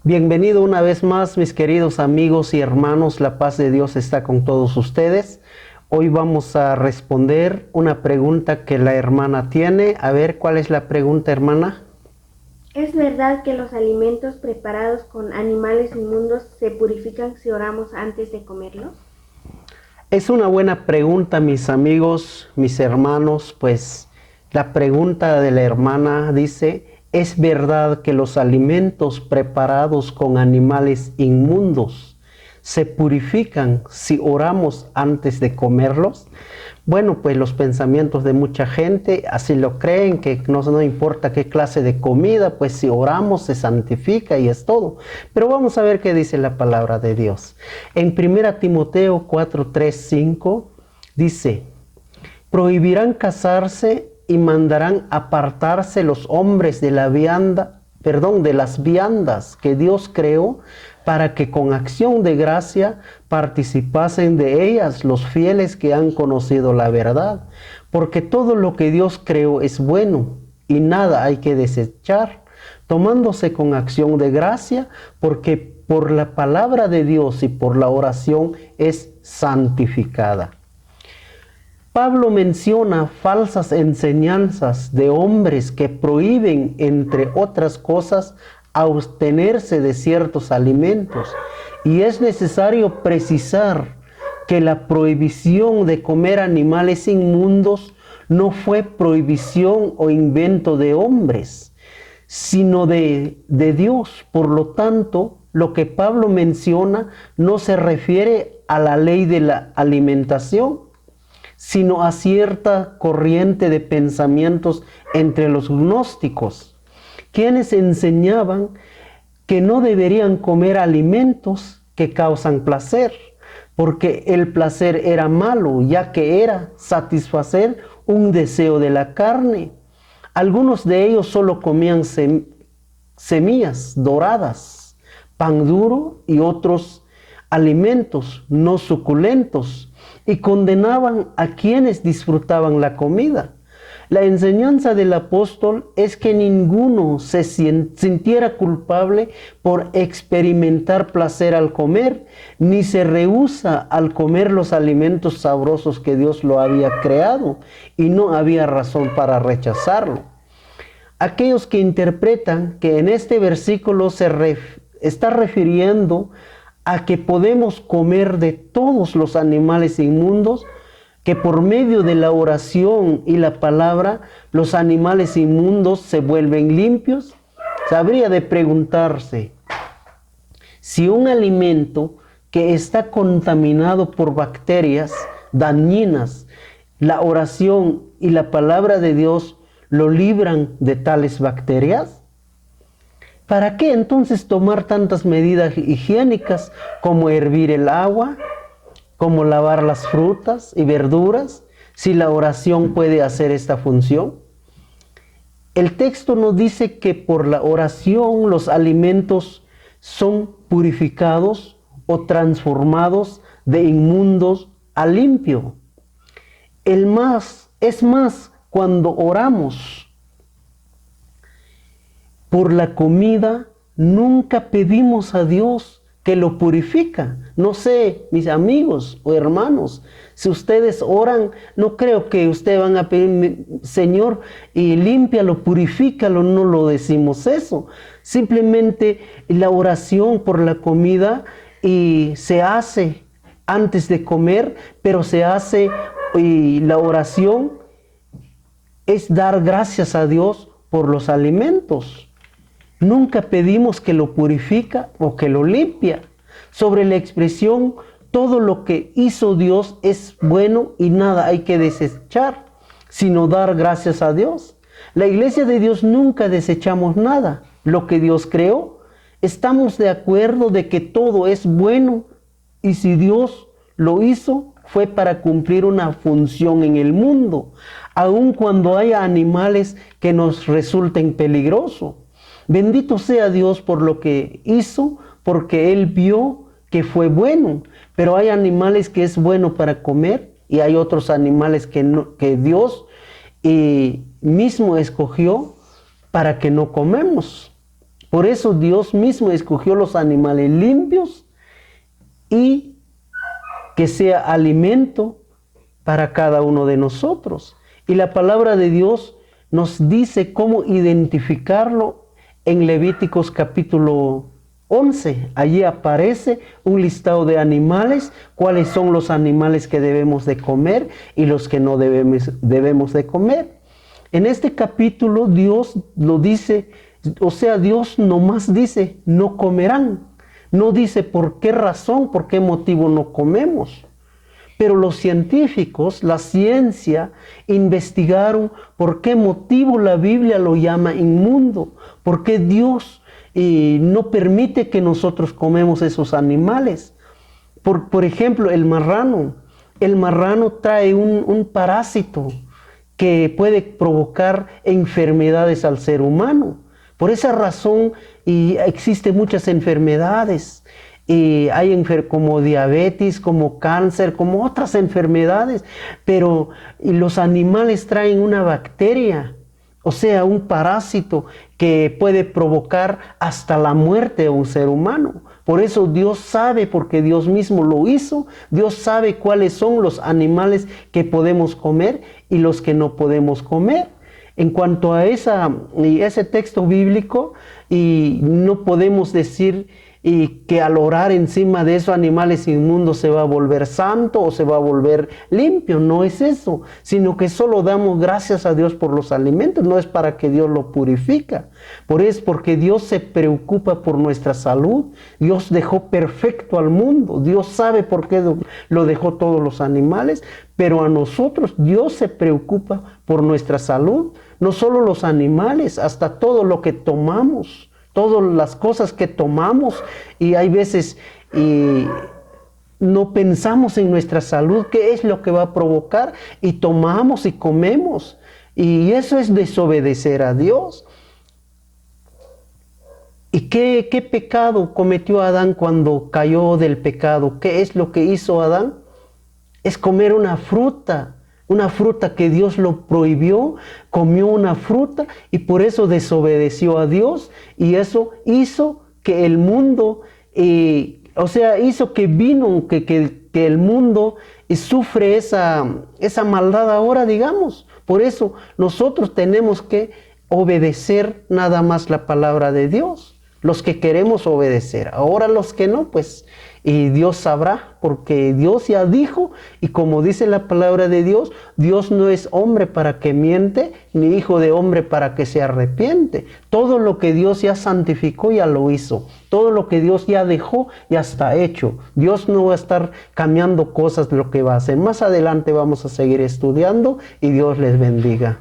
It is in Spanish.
Bienvenido una vez más, mis queridos amigos y hermanos. La paz de Dios está con todos ustedes. Hoy vamos a responder una pregunta que la hermana tiene. A ver, ¿cuál es la pregunta, hermana? ¿Es verdad que los alimentos preparados con animales inmundos se purifican si oramos antes de comerlos? Es una buena pregunta, mis amigos, mis hermanos. Pues la pregunta de la hermana dice: ¿es verdad que los alimentos preparados con animales inmundos se purifican si oramos antes de comerlos? Bueno, pues los pensamientos de mucha gente así lo creen, que no importa qué clase de comida, pues si oramos se santifica y es todo. Pero vamos a ver qué dice la palabra de Dios. En 1 Timoteo 4, 3, 5 dice: prohibirán casarse y mandarán apartarse los hombres de las viandas que Dios creó, para que con acción de gracia participasen de ellas los fieles que han conocido la verdad. Porque todo lo que Dios creó es bueno, y nada hay que desechar, tomándose con acción de gracia, porque por la palabra de Dios y por la oración es santificada. Pablo menciona falsas enseñanzas de hombres que prohíben, entre otras cosas, abstenerse de ciertos alimentos. Y es necesario precisar que la prohibición de comer animales inmundos no fue prohibición o invento de hombres, sino de Dios. Por lo tanto, lo que Pablo menciona no se refiere a la ley de la alimentación, sino a cierta corriente de pensamientos entre los gnósticos, quienes enseñaban que no deberían comer alimentos que causan placer, porque el placer era malo, ya que era satisfacer un deseo de la carne. Algunos de ellos solo comían semillas doradas, pan duro y otros alimentos no suculentos, y condenaban a quienes disfrutaban la comida. La enseñanza del apóstol es que ninguno se sintiera culpable por experimentar placer al comer, ni se rehúsa al comer los alimentos sabrosos que Dios lo había creado, y no había razón para rechazarlo. Aquellos que interpretan que en este versículo está refiriendo a que podemos comer de todos los animales inmundos, que por medio de la oración y la palabra los animales inmundos se vuelven limpios, habría de preguntarse si un alimento que está contaminado por bacterias dañinas, la oración y la palabra de Dios lo libran de tales bacterias. ¿Para qué entonces tomar tantas medidas higiénicas como hervir el agua, como lavar las frutas y verduras, si la oración puede hacer esta función? El texto nos dice que por la oración los alimentos son purificados o transformados de inmundos a limpio. Es más, cuando oramos por la comida, nunca pedimos a Dios que lo purifica. No sé, mis amigos o hermanos, si ustedes oran, no creo que ustedes van a pedir: Señor, y límpialo, purifícalo. No lo decimos eso. Simplemente la oración por la comida y se hace antes de comer, pero se hace, y la oración es dar gracias a Dios por los alimentos. Nunca pedimos que lo purifica o que lo limpia. Sobre la expresión, todo lo que hizo Dios es bueno y nada hay que desechar, sino dar gracias a Dios. La iglesia de Dios nunca desechamos nada. Lo que Dios creó, estamos de acuerdo de que todo es bueno, y si Dios lo hizo, fue para cumplir una función en el mundo, aun cuando haya animales que nos resulten peligrosos. Bendito sea Dios por lo que hizo, porque Él vio que fue bueno. Pero hay animales que es bueno para comer, y hay otros animales que Dios mismo escogió para que no comemos. Por eso Dios mismo escogió los animales limpios y que sea alimento para cada uno de nosotros. Y la palabra de Dios nos dice cómo identificarlo en Levíticos capítulo 11. Allí aparece un listado de animales, cuáles son los animales que debemos de comer y los que no debemos de comer. En este capítulo Dios lo dice, o sea, Dios nomás dice, no comerán. No dice por qué razón, por qué motivo no comemos. Pero los científicos, la ciencia, investigaron por qué motivo la Biblia lo llama inmundo, por qué Dios no permite que nosotros comemos esos animales. Por ejemplo, el marrano. El marrano trae un parásito que puede provocar enfermedades al ser humano. Por esa razón existen muchas enfermedades. Hay como diabetes, como cáncer, como otras enfermedades. Pero los animales traen una bacteria, o sea, un parásito que puede provocar hasta la muerte a un ser humano. Por eso Dios sabe, porque Dios mismo lo hizo, Dios sabe cuáles son los animales que podemos comer y los que no podemos comer. En cuanto a ese texto bíblico, y no podemos decir que al orar encima de esos animales inmundos se va a volver santo o se va a volver limpio. No es eso, sino que solo damos gracias a Dios por los alimentos. No es para que Dios lo purifica. Porque Dios se preocupa por nuestra salud. Dios dejó perfecto al mundo. Dios sabe por qué lo dejó todos los animales. Pero a nosotros Dios se preocupa por nuestra salud. No solo los animales, hasta todo lo que tomamos. Todas las cosas que tomamos, y hay veces no pensamos en nuestra salud, qué es lo que va a provocar, y tomamos y comemos. Y eso es desobedecer a Dios. ¿Y qué pecado cometió Adán cuando cayó del pecado? ¿Qué es lo que hizo Adán? Es comer una fruta que Dios lo prohibió, comió una fruta y por eso desobedeció a Dios, y eso hizo que el mundo, hizo que el mundo sufre esa maldad ahora, digamos. Por eso nosotros tenemos que obedecer nada más la palabra de Dios, los que queremos obedecer. Ahora los que no, pues, y Dios sabrá, porque Dios ya dijo, y como dice la palabra de Dios, Dios no es hombre para que miente, ni hijo de hombre para que se arrepiente. Todo lo que Dios ya santificó, ya lo hizo. Todo lo que Dios ya dejó, ya está hecho. Dios no va a estar cambiando cosas de lo que va a hacer. Más adelante vamos a seguir estudiando, y Dios les bendiga.